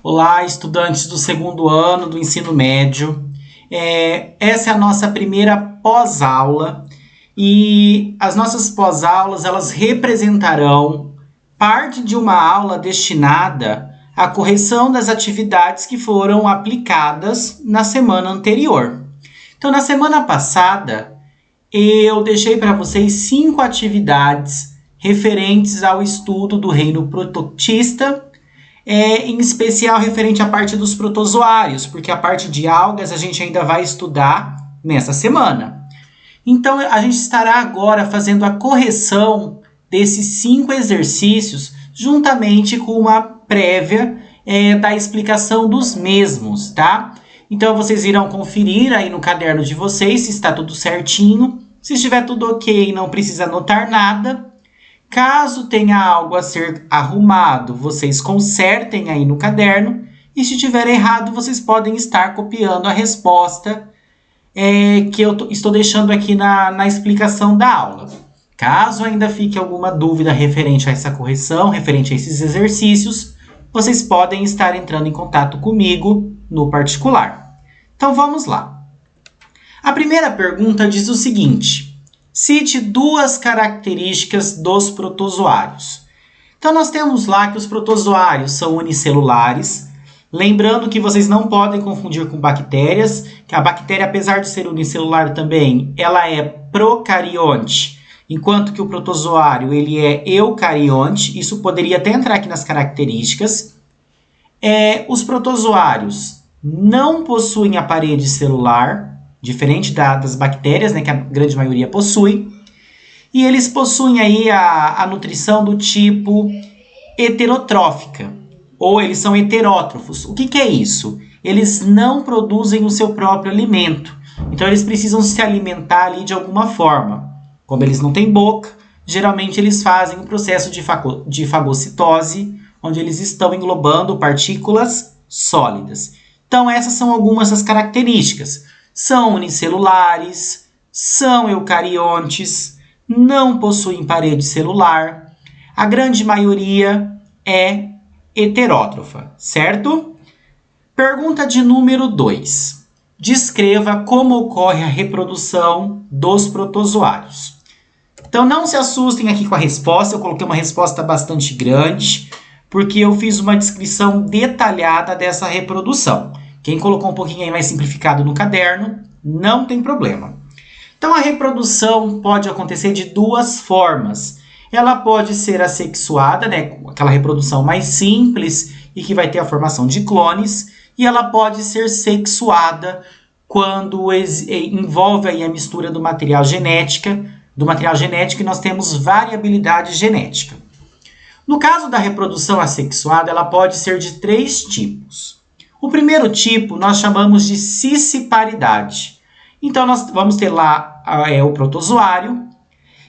Olá, estudantes do segundo ano do ensino médio. Essa é a nossa primeira pós-aula e as nossas pós-aulas elas representarão parte de uma aula destinada à correção das atividades que foram aplicadas na semana anterior. Então, na semana passada, eu deixei para vocês 5 atividades referentes ao estudo do reino prototista, em especial referente à parte dos protozoários, porque a parte de algas a gente ainda vai estudar nessa semana. Então, a gente estará agora fazendo a correção desses 5 exercícios, juntamente com uma prévia da explicação dos mesmos, tá? Então, vocês irão conferir aí no caderno de vocês se está tudo certinho. Se estiver tudo ok, não precisa anotar nada. Caso tenha algo a ser arrumado, vocês consertem aí no caderno. E se tiver errado, vocês podem estar copiando a resposta que eu estou deixando aqui na explicação da aula. Caso ainda fique alguma dúvida referente a essa correção, referente a esses exercícios, vocês podem estar entrando em contato comigo no particular. Então vamos lá. A primeira pergunta diz o seguinte: cite 2 características dos protozoários. Então, nós temos lá que os protozoários são unicelulares. Lembrando que vocês não podem confundir com bactérias, que a bactéria, apesar de ser unicelular também, ela é procarionte, enquanto que o protozoário ele é eucarionte. Isso poderia até entrar aqui nas características. Os protozoários não possuem a parede celular, diferente das bactérias, né, que a grande maioria possui. E eles possuem aí a nutrição do tipo heterotrófica, ou eles são heterótrofos. O que é isso? Eles não produzem o seu próprio alimento. Então, eles precisam se alimentar ali de alguma forma. Como eles não têm boca, geralmente eles fazem um processo de fagocitose, onde eles estão englobando partículas sólidas. Então, essas são algumas das características. São unicelulares, são eucariontes, não possuem parede celular. A grande maioria é heterótrofa, certo? Pergunta de número 2. Descreva como ocorre a reprodução dos protozoários. Então, não se assustem aqui com a resposta. Eu coloquei uma resposta bastante grande, porque eu fiz uma descrição detalhada dessa reprodução. Quem colocou um pouquinho aí mais simplificado no caderno, não tem problema. Então, a reprodução pode acontecer de 2 formas. Ela pode ser assexuada, né, aquela reprodução mais simples e que vai ter a formação de clones, e ela pode ser sexuada quando envolve aí a mistura do material genético, e nós temos variabilidade genética. No caso da reprodução assexuada, ela pode ser de 3 tipos. O primeiro tipo nós chamamos de cisciparidade. Então, nós vamos ter lá o protozoário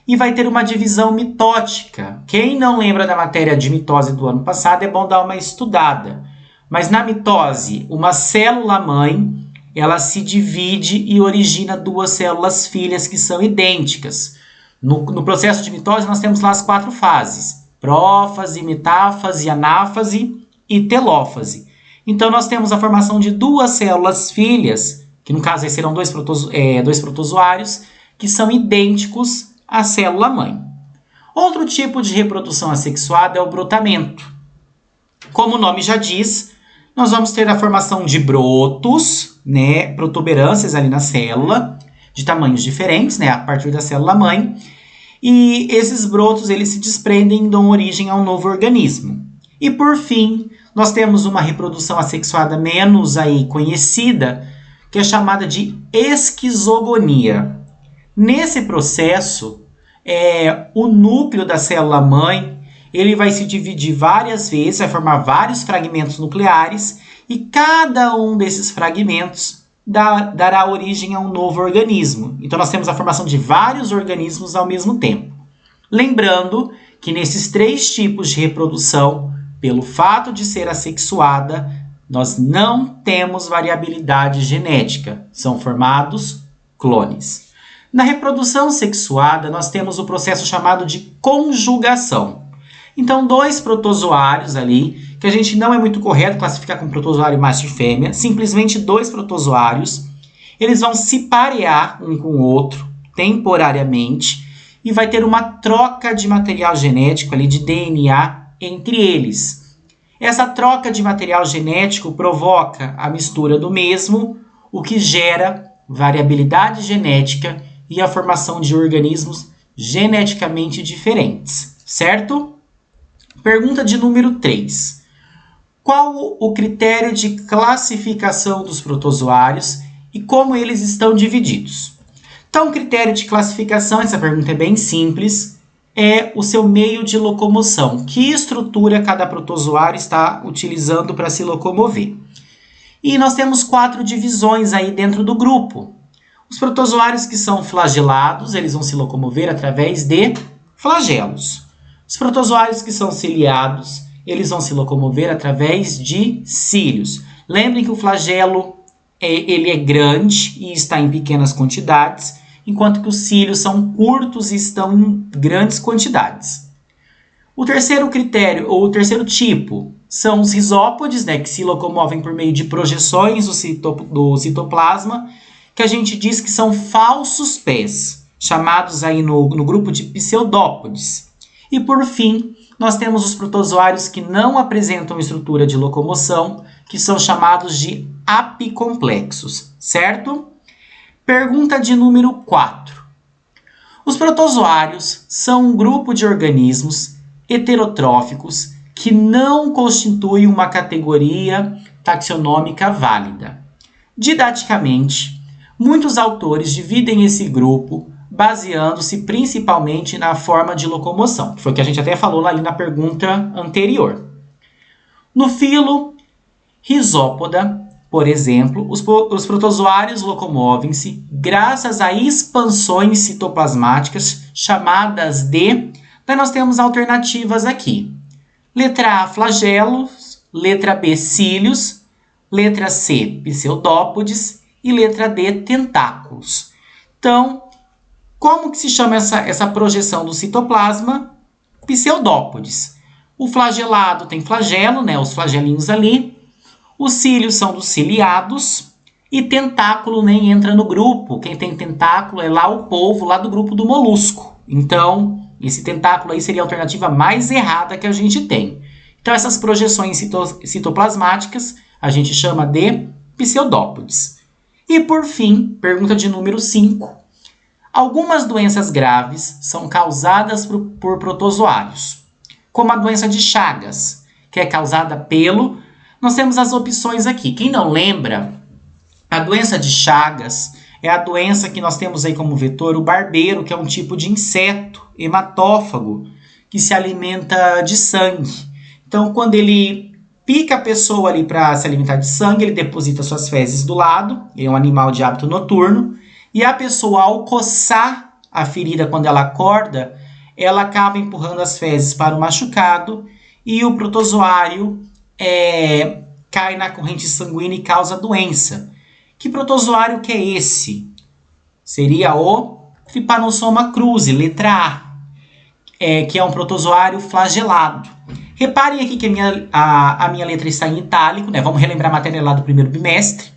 e vai ter uma divisão mitótica. Quem não lembra da matéria de mitose do ano passado, é bom dar uma estudada. Mas na mitose, uma célula-mãe, ela se divide e origina 2 células filhas que são idênticas. No processo de mitose, nós temos lá as 4 fases: prófase, metáfase, anáfase e telófase. Então, nós temos a formação de 2 células filhas, que no caso serão 2 protozoários, que são idênticos à célula-mãe. Outro tipo de reprodução assexuada é o brotamento. Como o nome já diz, nós vamos ter a formação de brotos, né, protuberâncias ali na célula, de tamanhos diferentes, né, a partir da célula-mãe. E esses brotos eles se desprendem e dão origem a um novo organismo. E por fim, nós temos uma reprodução assexuada menos aí conhecida, que é chamada de esquizogonia. Nesse processo, o núcleo da célula-mãe ele vai se dividir várias vezes, vai formar vários fragmentos nucleares, e cada um desses fragmentos dará origem a um novo organismo. Então, nós temos a formação de vários organismos ao mesmo tempo. Lembrando que nesses 3 tipos de reprodução, pelo fato de ser assexuada, nós não temos variabilidade genética. São formados clones. Na reprodução sexuada, nós temos o processo chamado de conjugação. Então, 2 protozoários ali, que a gente não é muito correto classificar como protozoário macho e fêmea, simplesmente 2 protozoários, eles vão se parear um com o outro temporariamente e vai ter uma troca de material genético ali, de DNA, entre eles. Essa troca de material genético provoca a mistura do mesmo, o que gera variabilidade genética e a formação de organismos geneticamente diferentes, certo? Pergunta de número 3. Qual o critério de classificação dos protozoários e como eles estão divididos? Então, o critério de classificação, essa pergunta é bem simples, é o seu meio de locomoção. Que estrutura cada protozoário está utilizando para se locomover? E nós temos 4 divisões aí dentro do grupo. Os protozoários que são flagelados, eles vão se locomover através de flagelos. Os protozoários que são ciliados, eles vão se locomover através de cílios. Lembrem que o flagelo ele é grande e está em pequenas quantidades, enquanto que os cílios são curtos e estão em grandes quantidades. O terceiro critério, ou o terceiro tipo, são os rizópodes, né, que se locomovem por meio de projeções do citoplasma, que a gente diz que são falsos pés, chamados aí no grupo de pseudópodes. E por fim, nós temos os protozoários que não apresentam estrutura de locomoção, que são chamados de apicomplexos, certo? Pergunta de número 4. Os protozoários são um grupo de organismos heterotróficos que não constituem uma categoria taxonômica válida. Didaticamente, muitos autores dividem esse grupo baseando-se principalmente na forma de locomoção, que foi o que a gente até falou ali na pergunta anterior. No filo Rhizópoda, por exemplo, os protozoários locomovem-se graças a expansões citoplasmáticas chamadas de... Daí nós temos alternativas aqui. Letra A, flagelos. Letra B, cílios. Letra C, pseudópodes. E letra D, tentáculos. Então, como que se chama essa projeção do citoplasma? Pseudópodes. O flagelado tem flagelo, né, os flagelinhos ali. Os cílios são dos ciliados e tentáculo nem entra no grupo. Quem tem tentáculo é lá o polvo, lá do grupo do molusco. Então, esse tentáculo aí seria a alternativa mais errada que a gente tem. Então, essas projeções citoplasmáticas a gente chama de pseudópodes. E por fim, pergunta de número 5. Algumas doenças graves são causadas por protozoários, como a doença de Chagas, que é causada pelo... Nós temos as opções aqui. Quem não lembra, a doença de Chagas é a doença que nós temos aí como vetor o barbeiro, que é um tipo de inseto hematófago que se alimenta de sangue. Então, quando ele pica a pessoa ali para se alimentar de sangue, ele deposita suas fezes do lado, ele é um animal de hábito noturno, e a pessoa, ao coçar a ferida quando ela acorda, ela acaba empurrando as fezes para o machucado e o protozoário cai na corrente sanguínea e causa doença. Que protozoário que é esse? Seria o Trypanosoma cruzi, letra A, que é um protozoário flagelado. Reparem aqui que a minha letra está em itálico, né? Vamos relembrar a matéria lá do primeiro bimestre.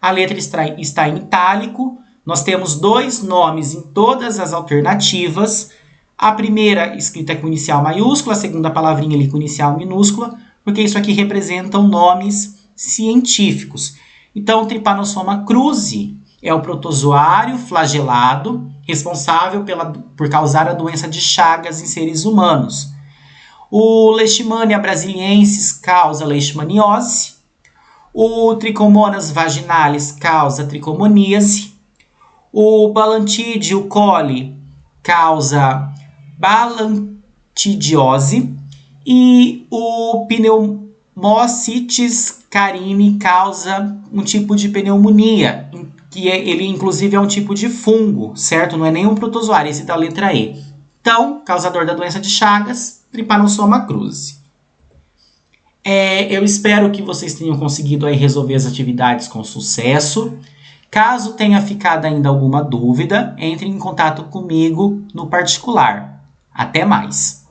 A letra está em itálico. Nós temos 2 nomes em todas as alternativas. A primeira escrita com inicial maiúscula, a segunda palavrinha ali com inicial minúscula, porque isso aqui representam nomes científicos. Então, o Trypanosoma cruzi é o protozoário flagelado responsável por causar a doença de Chagas em seres humanos. O Leishmania brasiliensis causa leishmaniose. O Trichomonas vaginalis causa tricomoníase. O Balantidio coli causa balantidiose. E o Pneumocystis carini causa um tipo de pneumonia, que ele inclusive é um tipo de fungo, certo? Não é nenhum protozoário, esse da letra E. Então, causador da doença de Chagas, Trypanosoma cruzi. Eu espero que vocês tenham conseguido aí resolver as atividades com sucesso. Caso tenha ficado ainda alguma dúvida, entre em contato comigo no particular. Até mais!